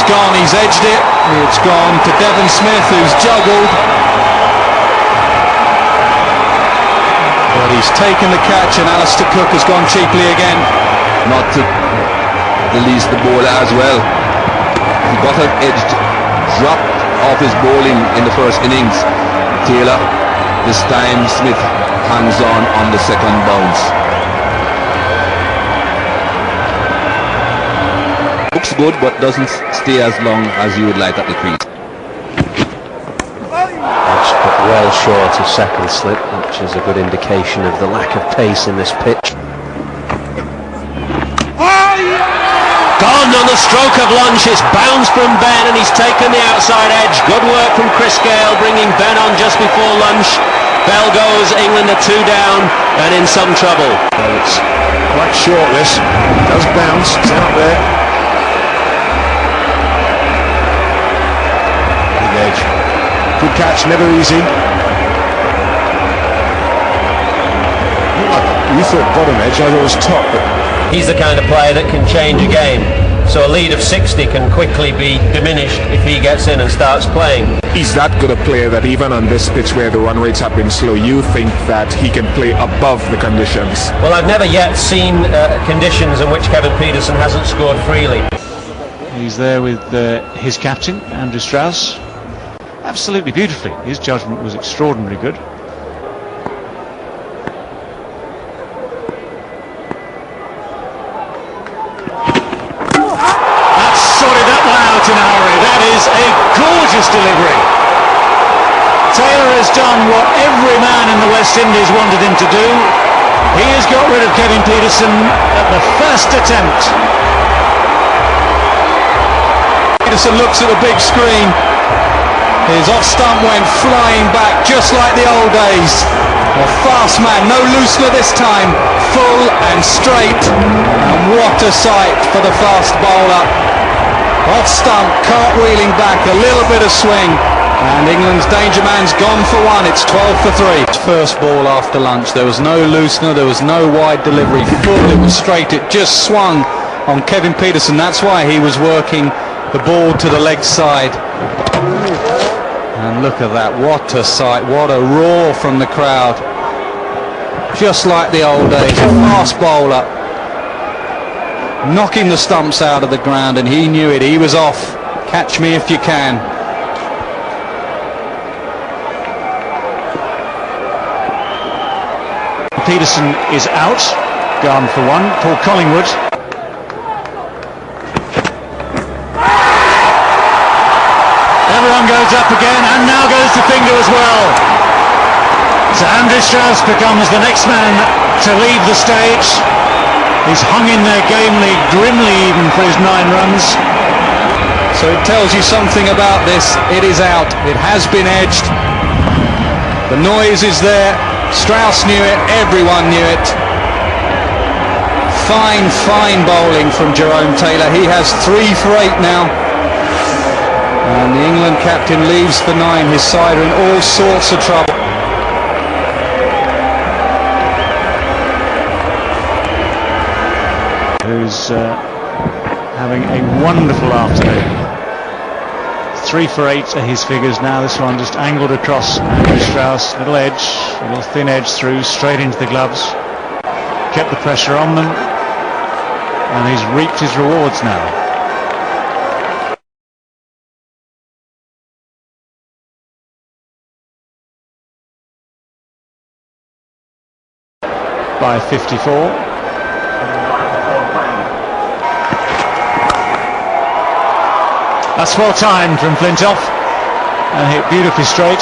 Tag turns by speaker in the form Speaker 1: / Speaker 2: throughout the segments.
Speaker 1: He's gone, he's edged it. It's gone to Devon Smith, who's juggled. But he's taken the catch, and Alistair Cook has gone cheaply again.
Speaker 2: Not to release the bowler as well. He got an edged, dropped off his bowling in the first innings. Taylor, this time Smith hangs on the second bounce. Looks good, but doesn't stay as long as you would like at the crease.
Speaker 3: Edge but well short of second slip, which is a good indication of the lack of pace in this pitch. Gone on the stroke of lunch. It's bounced from Ben and he's taken the outside edge. Good work from Chris Gale, bringing Ben on just before lunch. Bell goes, England are 2 down and in some trouble.
Speaker 4: Well, it's quite short, this. It does bounce, it's out there. Big edge. Good catch, never easy. You thought bottom edge, I thought it was top, but
Speaker 3: he's the kind of player that can change a game. So a lead of 60 can quickly be diminished if he gets in and starts playing.
Speaker 4: he's that good a player that even on this pitch where the run rates have been slow, you think that he can play above the conditions?
Speaker 3: Well, I've never yet seen conditions in which Kevin Pietersen hasn't scored freely.
Speaker 1: He's there with his captain, Andrew Strauss. Absolutely beautifully. His judgment was extraordinarily good. In a hurry. That is a gorgeous delivery. Taylor has done what every man in the West Indies wanted him to do. He has got rid of Kevin Pietersen at the first attempt. Pietersen looks at the big screen. His off stump went flying back just like the old days. A fast man, no loosener this time, full and straight, and what a sight for the fast bowler. Off stump, cartwheeling back, a little bit of swing, and England's danger man's gone for one. It's 12 for 3. First ball after lunch, there was no loosener, there was no wide delivery, full, it was straight, it just swung on Kevin Pietersen. That's why he was working the ball to the leg side. And look at that, what a sight, what a roar from the crowd. Just like the old days, a fast bowler, knocking the stumps out of the ground, and he knew it. He was off. Catch me if you can. Pietersen is out, gone for one. Paul Collingwood. Everyone goes up again, and now goes the finger as well. So Andrew Strauss becomes the next man to leave the stage. He's hung in there gamely, grimly even for his 9 runs. So it tells you something about this. It is out. It has been edged. The noise is there. Strauss knew it. Everyone knew it. Fine, fine bowling from Jerome Taylor. He has 3 for 8 now. And the England captain leaves for 9. His side are in all sorts of trouble. Who's having a wonderful afternoon. 3 for 8 are his figures now. This one just angled across Andrew Strauss. Little edge, little thin edge through, straight into the gloves. Kept the pressure on them, and he's reaped his rewards now. By 54. That's well timed from Flintoff, and hit beautifully straight.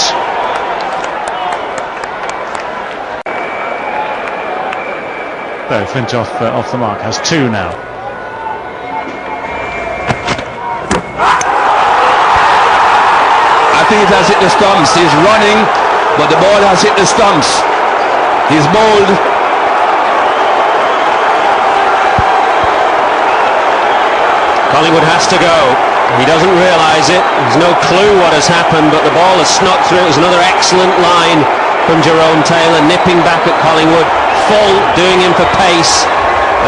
Speaker 1: Though Flintoff off the mark, has 2 now.
Speaker 2: I think it has hit the stumps. He's running, but the ball has hit the stumps. He's bowled.
Speaker 3: Collingwood has to go. He doesn't realise it. There's no clue what has happened, but the ball has snuck through. It was another excellent line from Jerome Taylor, nipping back at Collingwood. Full, doing him for pace.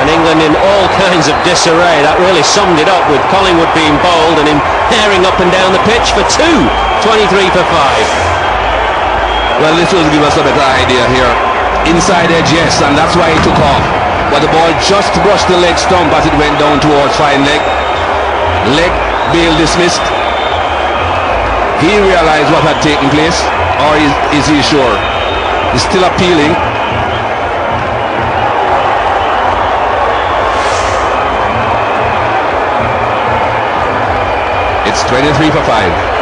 Speaker 3: and England in all kinds of disarray. That really summed it up, with Collingwood being bold and him herring up and down the pitch for two. 23 for 5.
Speaker 2: Well, this will give us a better idea here. Inside edge, yes, and that's why he took off. But the ball just brushed the leg stump as it went down towards fine leg. Leg bail dismissed. He realized what had taken place, or is he sure? He's still appealing. It's 23 for 5.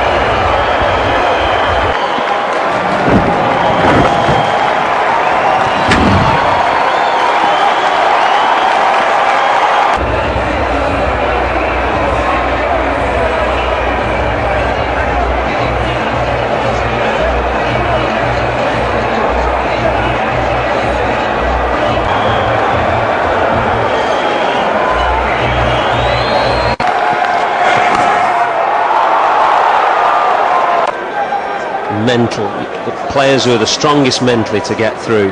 Speaker 3: Mental, the players who are the strongest mentally to get through.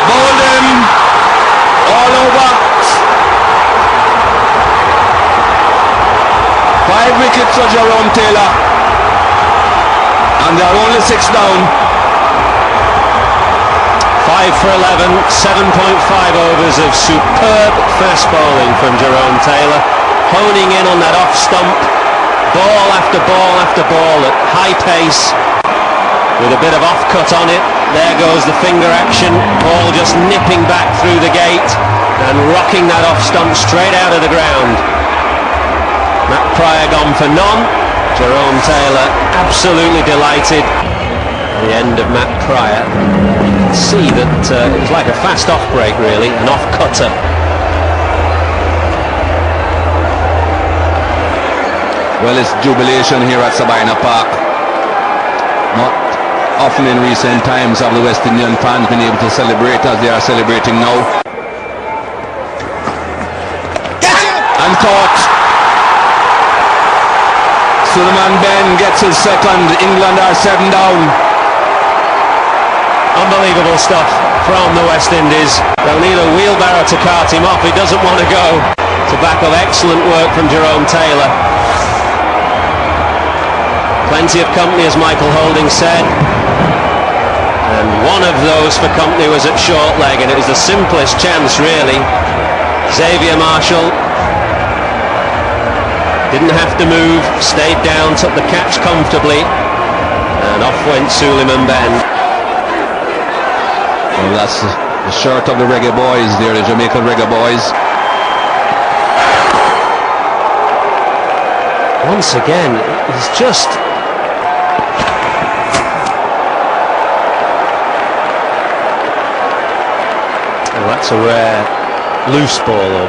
Speaker 2: Bowled him all over. 5 wickets for Jerome Taylor, and they're only 6 down.
Speaker 3: 5 for 11, 7.5 overs of superb fast bowling from Jerome Taylor, honing in on that off stump. Ball after ball after ball at high pace, with a bit of off-cut on it. There goes the finger action, ball just nipping back through the gate and rocking that off stump straight out of the ground. Matt Pryor gone for none. Jerome Taylor absolutely delighted. The end of Matt Pryor. You can see that it was like a fast off break, really, an off-cutter.
Speaker 2: Well, it's jubilation here at Sabina Park. Not often in recent times have the West Indian fans been able to celebrate as they are celebrating now. And caught. Suleiman Ben gets his second. England are 7 down.
Speaker 3: Unbelievable stuff from the West Indies. They'll need a wheelbarrow to cart him off. He doesn't want to go. To back up excellent work from Jerome Taylor. Plenty of company, as Michael Holding said, and one of those for company was at short leg, and it was the simplest chance really. Xavier Marshall didn't have to move, stayed down, took the catch comfortably, and off went Suleiman Ben.
Speaker 2: Well, that's the shirt of the Reggae Boys there, the Jamaican Reggae Boys.
Speaker 3: Once again, it's just... Well, that's a rare loose ball.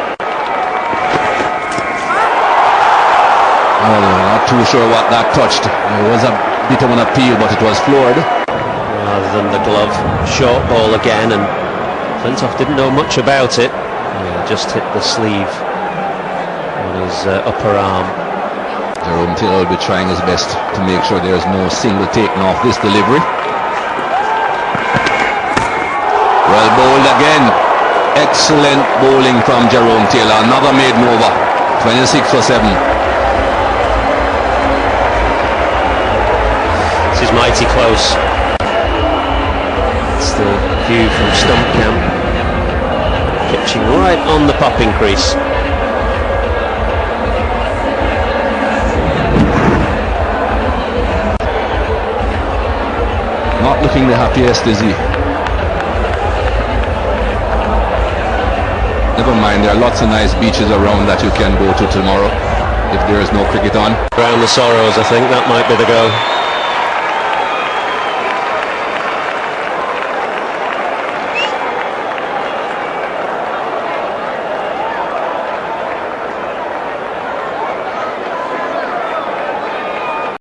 Speaker 2: I'm not too sure what that touched. It was a bit of an appeal, but it was floored.
Speaker 3: Rather than the glove. Short ball again, and Flintoff didn't know much about it. Just hit the sleeve on his upper arm.
Speaker 2: Jerome Taylor will be trying his best to make sure there's no single taken off this delivery. Well bowled again. Excellent bowling from Jerome Taylor. Another maiden over. 26 for 7.
Speaker 3: This is mighty close. It's the view from stump camp. Pitching right on the popping crease.
Speaker 2: Not looking the happiest, is he? Never mind, there are lots of nice beaches around that you can go to tomorrow if there is no cricket on.
Speaker 3: Around the Sorrows, I think that might be the go.